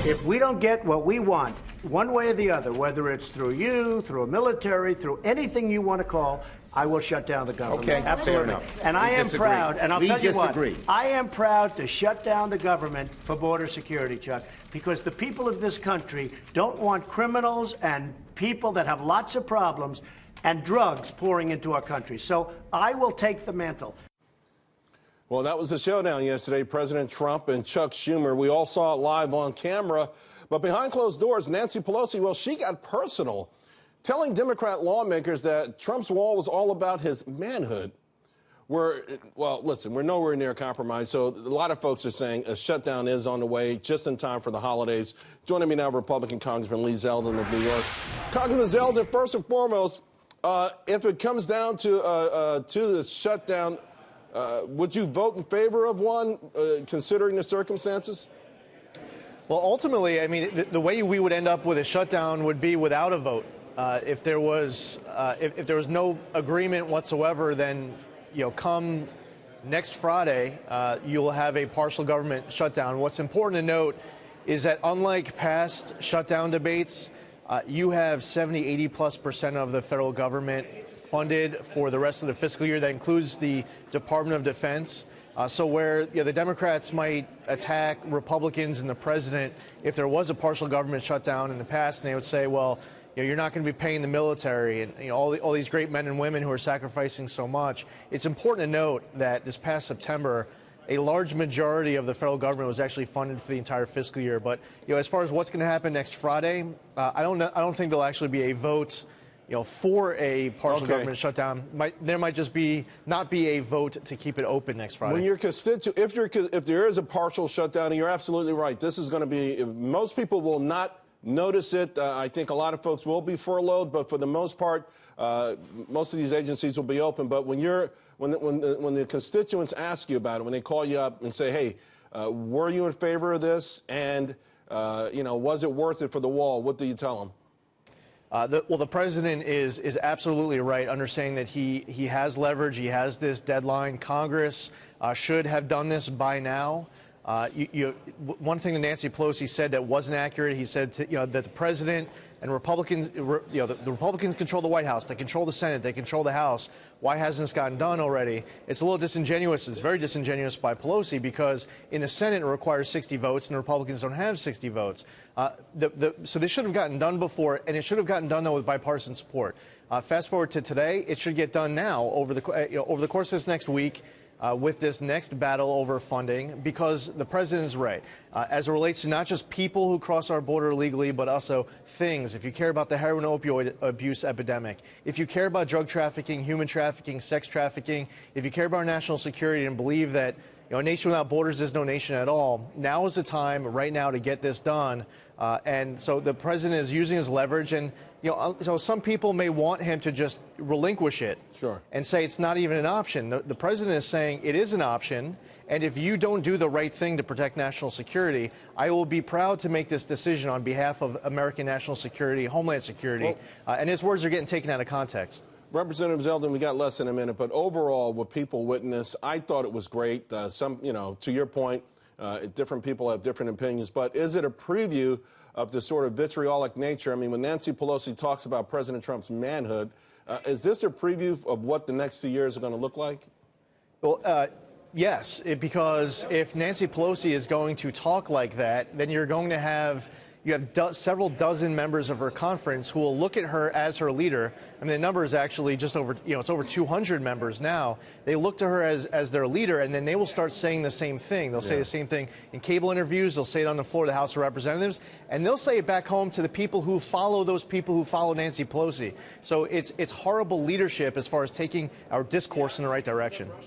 If we don't get what we want, one way or the other, whether it's through you, through a military, through anything you want to call, I will shut down the government. Okay, absolutely. fair enough. And I am proud, and I'll tell you what, I am proud to shut down the government for border security, Chuck, because the people of this country don't want criminals and people that have lots of problems and drugs pouring into our country. So I will take the mantle. Well, that was the showdown yesterday, President Trump and Chuck Schumer. We all saw it live on camera. But behind closed doors, Nancy Pelosi, well, she got personal, telling Democrat lawmakers that Trump's wall was all about his manhood. Well, listen, we're nowhere near compromise. So a lot of folks are saying a shutdown is on the way just in time for the holidays. Joining me now, Republican Congressman Lee Zeldin of New York. Congressman Zeldin, first and foremost, if it comes down to the shutdown, would you vote in favor of one, considering the circumstances? Well, ultimately, I mean, the way we would end up with a shutdown would be without a vote. If there was no agreement whatsoever, then come next Friday, you'll have a partial government shutdown. What's important to note is that unlike past shutdown debates, you have 70–80+% of the federal government funded for the rest of the fiscal year. That includes the Department of Defense. So where the Democrats might attack Republicans and the president if there was a partial government shutdown in the past, and they would say, well, you're not going to be paying the military and all these great men and women who are sacrificing so much. It's important to note that this past September, a large majority of the federal government was actually funded for the entire fiscal year. But as far as what's going to happen next Friday, I don't think there'll actually be a vote for a partial government shutdown. There might just not be a vote to keep it open next Friday. When your if there is a partial shutdown, and you're absolutely right, this is going to be, most people will not notice it. I think a lot of folks will be furloughed, but for the most part, most of these agencies will be open. But when the constituents ask you about it, when they call you up and say, hey, were you in favor of this? And, was it worth it for the wall? What do you tell them? The president is absolutely right, understanding that he has leverage, he has this deadline. Congress should have done this by now. One thing that Nancy Pelosi said that wasn't accurate, he said that the president and Republicans, the Republicans control the White House, they control the Senate, they control the House. Why hasn't this gotten done already? It's a little disingenuous. It's very disingenuous by Pelosi because in the Senate it requires 60 votes and the Republicans don't have 60 votes. So this should have gotten done before, and it should have gotten done, though, with bipartisan support. Fast forward to today, it should get done now over the course of this next week. With this next battle over funding, because the president is right. As it relates to not just people who cross our border illegally, but also things. If you care about the heroin opioid abuse epidemic, if you care about drug trafficking, human trafficking, sex trafficking, if you care about our national security and believe that a nation without borders is no nation at all, now is the time right now to get this done. And so the president is using his leverage, and so some people may want him to just relinquish it and say it's not even an option. The president is saying it is an option, and if you don't do the right thing to protect national security, I will be proud to make this decision on behalf of American national security, Homeland Security. And his words are getting taken out of context. Representative Zeldin, we got less than a minute, but overall, what people witnessed, I thought it was great. To your point, different people have different opinions, but is it a preview of the sort of vitriolic nature? I mean, when Nancy Pelosi talks about President Trump's manhood, is this a preview of what the next 2 years are going to look like? Well, yes, because if Nancy Pelosi is going to talk like that, then you're going to have several dozen members of her conference who will look at her as her leader. I mean, the number is actually just over, it's over 200 members now. They look to her as their leader, and then they will start saying the same thing. They'll say the same thing in cable interviews. They'll say it on the floor of the House of Representatives, and they'll say it back home to the people who follow those people who follow Nancy Pelosi. So it's horrible leadership as far as taking our discourse in the right direction.